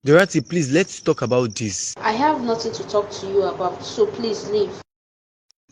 Dorothy, please, let's talk about this. I have nothing to talk to you about, so please leave.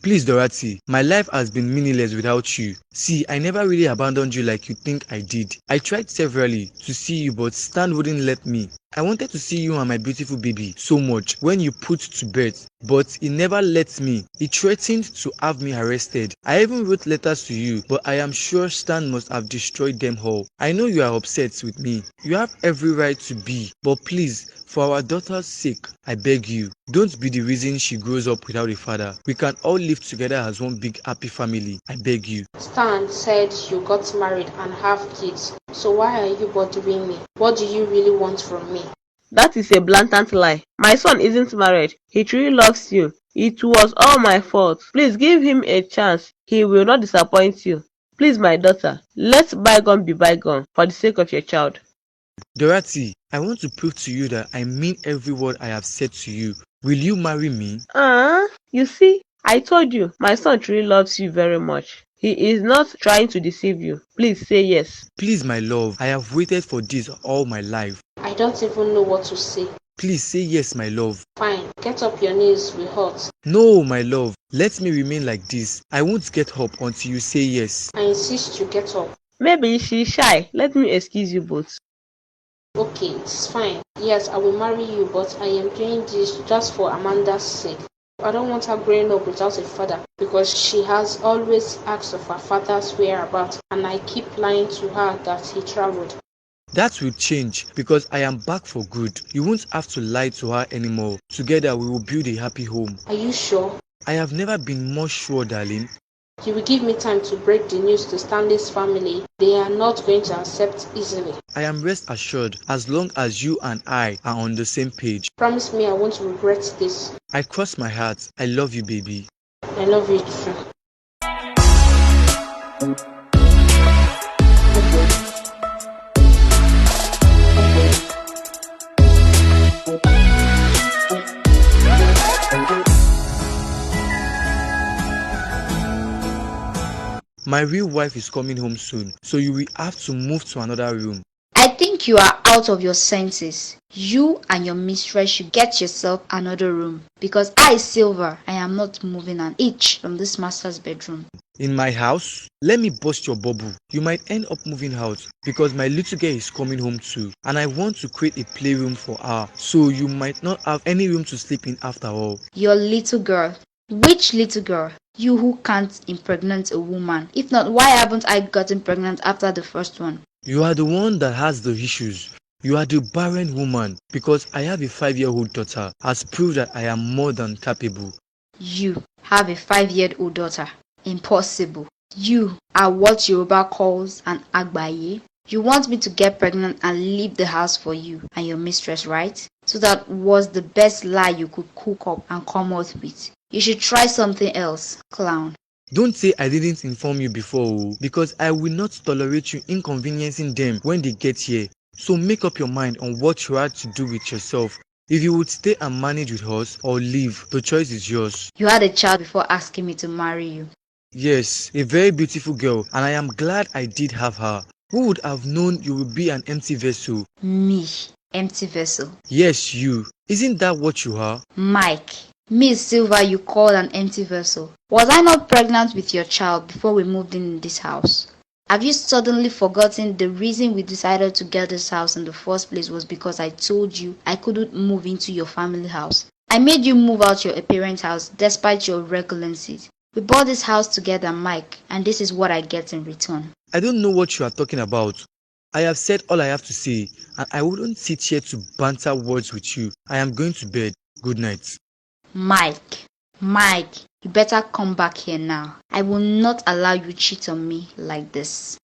Please, Dorothy, my life has been meaningless without you. See, I never really abandoned you like you think I did. I tried severally to see you, but Stan wouldn't let me. I wanted to see you and my beautiful baby so much when you put to bed, but he never let me. He threatened to have me arrested. I even wrote letters to you, but I am sure Stan must have destroyed them all. I know you are upset with me. You have every right to be, but please, for our daughter's sake, I beg you, don't be the reason she grows up without a father. We can all live together as one big happy family. I beg you. Stan said you got married and have kids, so why are you bothering me? What do you really want from me? That is a blatant lie. My son isn't married. He truly loves you. It was all my fault. Please give him a chance. He will not disappoint you. Please, my daughter, let bygone be bygone for the sake of your child. Dorothy, I want to prove to you that I mean every word I have said to you. Will you marry me? You see, I told you, my son truly loves you very much. He is not trying to deceive you. Please say yes. Please, my love, I have waited for this all my life. I don't even know what to say. Please say yes, my love. Fine, get up your knees, we hurt. No, my love, let me remain like this. I won't get up until you say yes. I insist you get up. Maybe she's shy. Let me excuse you both. Okay, it's fine. Yes, I will marry you, but I am doing this just for Amanda's sake. I don't want her growing up without a father because she has always asked of her father's whereabouts and I keep lying to her that he traveled. That will change because I am back for good. You won't have to lie to her anymore. Together we will build a happy home. Are you sure? I have never been more sure, darling. You will give me time to break the news to Stanley's family. They are not going to accept easily. I am rest assured as long as you and I are on the same page. Promise me I won't regret this. I cross my heart. I love you, baby. I love you too. My real wife is coming home soon, so you will have to move to another room. I think you are out of your senses. You and your mistress should get yourself another room. Because I, Sylvia, I am not moving an inch from this master's bedroom. In my house? Let me burst your bubble. You might end up moving out because my little girl is coming home too. And I want to create a playroom for her. So you might not have any room to sleep in after all. Your little girl. Which little girl? You who can't impregnate a woman. If not, why haven't I gotten pregnant after the first one? You are the one that has the issues. You are the barren woman because I have a 5-year-old daughter has proved that I am more than capable. You have a 5-year-old daughter. Impossible. You are what Yoruba calls an agbaye. You want me to get pregnant and leave the house for you and your mistress, right? So that was the best lie you could cook up and come out with. You should try something else, clown. Don't say I didn't inform you before, because I will not tolerate you inconveniencing them when they get here. So make up your mind on what you had to do with yourself. If you would stay and manage with us or leave, the choice is yours. You had a child before asking me to marry you. Yes, a very beautiful girl, and I am glad I did have her. Who would have known you would be an empty vessel? Me, empty vessel. Yes, you. Isn't that what you are? Mike. Miss Sylvia, you called an empty vessel. Was I not pregnant with your child before we moved in this house? Have you suddenly forgotten the reason we decided to get this house in the first place was because I told you I couldn't move into your family house? I made you move out your parents' house despite your reculancies. We bought this house together, Mike, and this is what I get in return. I don't know what you are talking about. I have said all I have to say, and I wouldn't sit here to banter words with you. I am going to bed. Good night. Mike, you better come back here now. I will not allow you cheat on me like this.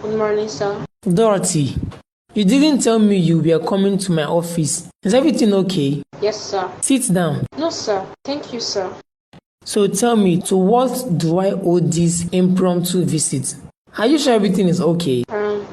Good morning, sir. Dorothy, You didn't tell me you were coming to my office. Is everything okay? Yes, sir. Sit down. No, sir. Thank you, sir. So tell me, to what do I owe this impromptu visit? Are you sure everything is okay?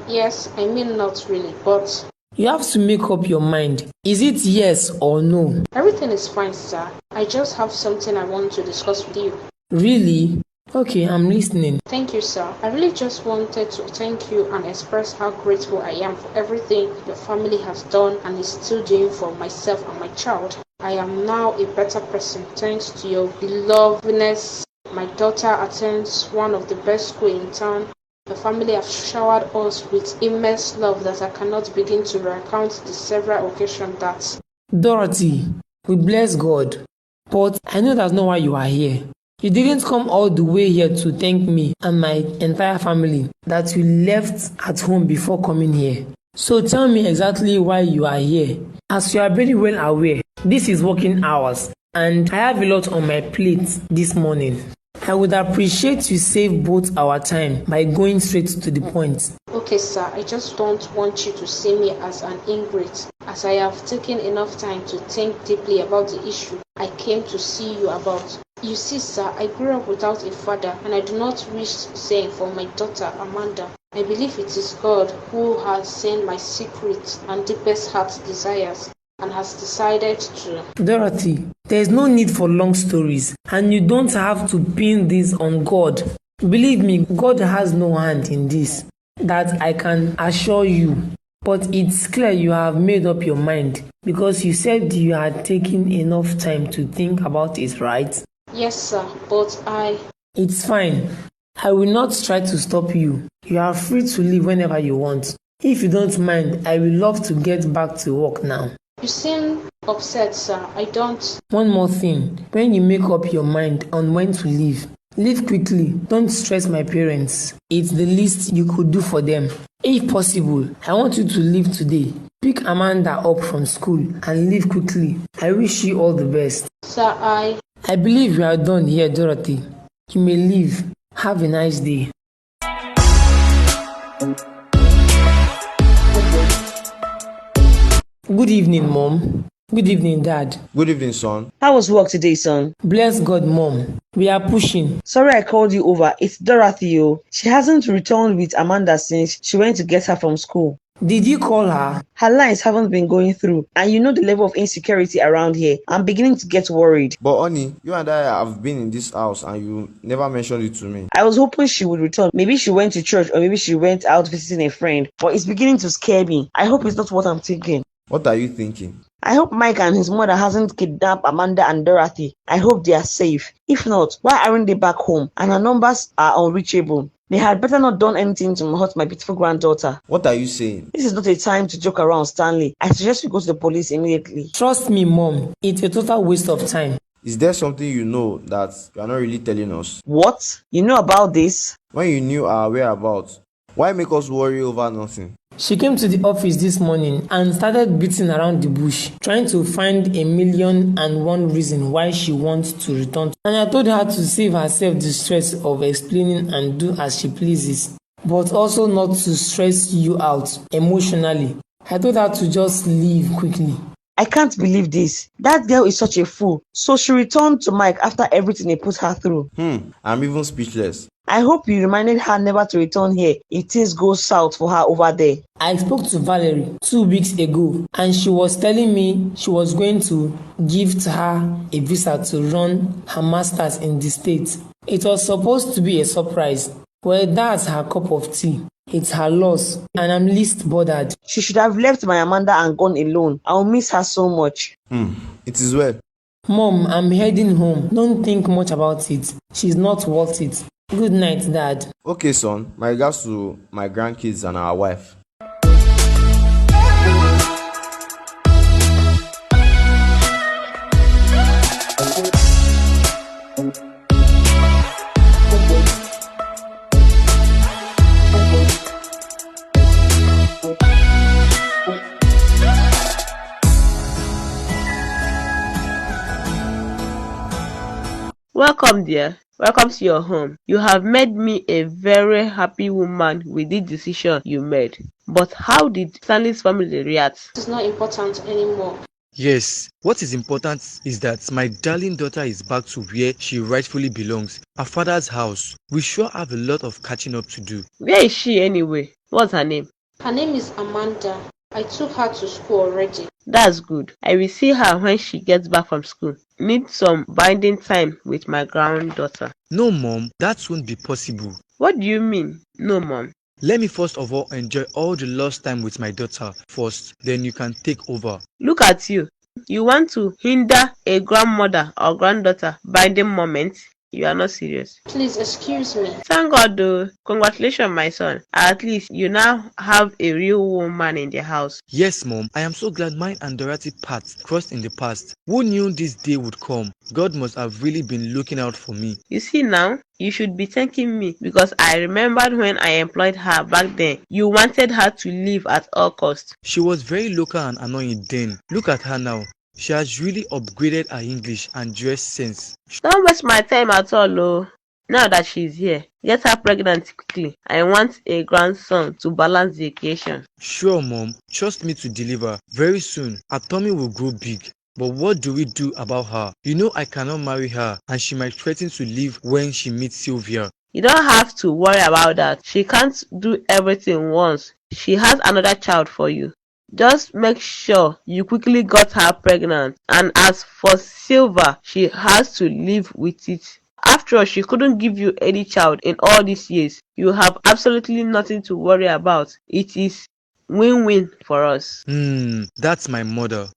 Yes, I mean not really, but You have to make up your mind. Is it yes or no? everything is fine, sir. I just have something I want to discuss with you. Really? Okay, I'm listening. Thank you, sir. I really just wanted to thank you and express how grateful I am for everything your family has done and is still doing for myself and my child. I am now a better person thanks to your belovedness. My daughter attends one of the best schools in town. The family have showered us with immense love that I cannot begin to recount the several occasions that. Dorothy, we bless God. But I know that's not why you are here. You didn't come all the way here to thank me and my entire family that you left at home before coming here. So tell me exactly why you are here. As you are very well aware, this is working hours and I have a lot on my plate this morning. I would appreciate you save both our time by going straight to the point. Okay, sir, I just don't want you to see me as an ingrate, as I have taken enough time to think deeply about the issue I came to see you about. You see, sir, I grew up without a father, and I do not wish same for my daughter, Amanda. I believe it is God who has seen my secret and deepest heart desires and has decided to. Dorothy, there is no need for long stories, and you don't have to pin this on God. Believe me, God has no hand in this. That I can assure you. But it's clear you have made up your mind because you said you had taken enough time to think about it, right? Yes, sir, but It's fine. I will not try to stop you. You are free to leave whenever you want. If you don't mind, I will love to get back to work now. You seem upset, sir. I don't. One more thing. When you make up your mind on when to leave quickly. Don't stress my parents. It's the least you could do for them. If possible, I want you to leave today. Pick Amanda up from school and leave quickly. I wish you all the best. Sir, I believe you are done here, Dorothy. You may leave. Have a nice day. Good evening, Mom. Good evening, Dad. Good evening, son. How was work today, son? Bless God, Mom. We are pushing. Sorry I called you over. It's Dorothy, oh. She hasn't returned with Amanda since she went to get her from school. Did you call her? Her lines haven't been going through, and you know the level of insecurity around here. I'm beginning to get worried. But honey, you and I have been in this house and you never mentioned it to me. I was hoping she would return. Maybe she went to church or maybe she went out visiting a friend. But it's beginning to scare me. I hope it's not what I'm thinking. What are you thinking? I hope Mike and his mother hasn't kidnapped Amanda and Dorothy. I hope they are safe. If not, why aren't they back home? And her numbers are unreachable. They had better not done anything to hurt my beautiful granddaughter. What are you saying? This is not a time to joke around, Stanley. I suggest you go to the police immediately. Trust me, Mom. It's a total waste of time. Is there something you know that you are not really telling us? What? You know about this? When you knew our whereabouts, why make us worry over nothing? She came to the office this morning and started beating around the bush, trying to find 1,000,001 reason why she wants to return. And I told her to save herself the stress of explaining and do as she pleases, but also not to stress you out emotionally. I told her to just leave quickly. I can't believe this. That girl is such a fool. So she returned to Mike after everything he put her through. I'm even speechless. I hope you reminded her never to return here if things go south for her over there. I spoke to Valerie 2 weeks ago and she was telling me she was going to give her a visa to run her masters in the States. It was supposed to be a surprise. Well, that's her cup of tea. It's her loss and I'm least bothered. She should have left my Amanda and gone alone. I'll miss her so much. It is well. Mom, I'm heading home. Don't think much about it. She's not worth it. Good night, Dad. Okay, son. My regards to my grandkids and our wife. Welcome, dear. Welcome to your home. You have made me a very happy woman with this decision you made. But how did Stanley's family react? It's not important anymore. Yes, what is important is that my darling daughter is back to where she rightfully belongs, her father's house. We sure have a lot of catching up to do. Where is she anyway? What's her name? Her name is Amanda. I took her to school already. That's good. I will see her when she gets back from school. Need some binding time with my granddaughter. No, Mom, that won't be possible. What do you mean? No, Mom. Let me first of all enjoy all the lost time with my daughter first, then you can take over. Look at you. You want to hinder a grandmother or granddaughter binding moment? You are not serious. Please excuse me. Thank God though. Congratulations, my son. At least you now have a real woman in the house. Yes, Mom, I am so glad mine and Dorothy paths crossed in the past. Who knew this day would come? God must have really been looking out for me. You see now, you should be thanking me because I remembered when I employed her back then. You wanted her to leave at all costs. She was very local and annoying then. Look at her now. She has really upgraded her English and dress sense. Don't waste my time at all, oh. Now that she's here, get her pregnant quickly. I want a grandson to balance the equation. Sure, Mom. Trust me to deliver. Very soon, her tummy will grow big. But what do we do about her? You know I cannot marry her and she might threaten to leave when she meets Sylvia. You don't have to worry about that. She can't do everything once. She has another child for you. Just make sure you quickly got her pregnant. And as for Sylvia, she has to live with it. After all, she couldn't give you any child in all these years. You have absolutely nothing to worry about. It is win-win for us. That's my mother.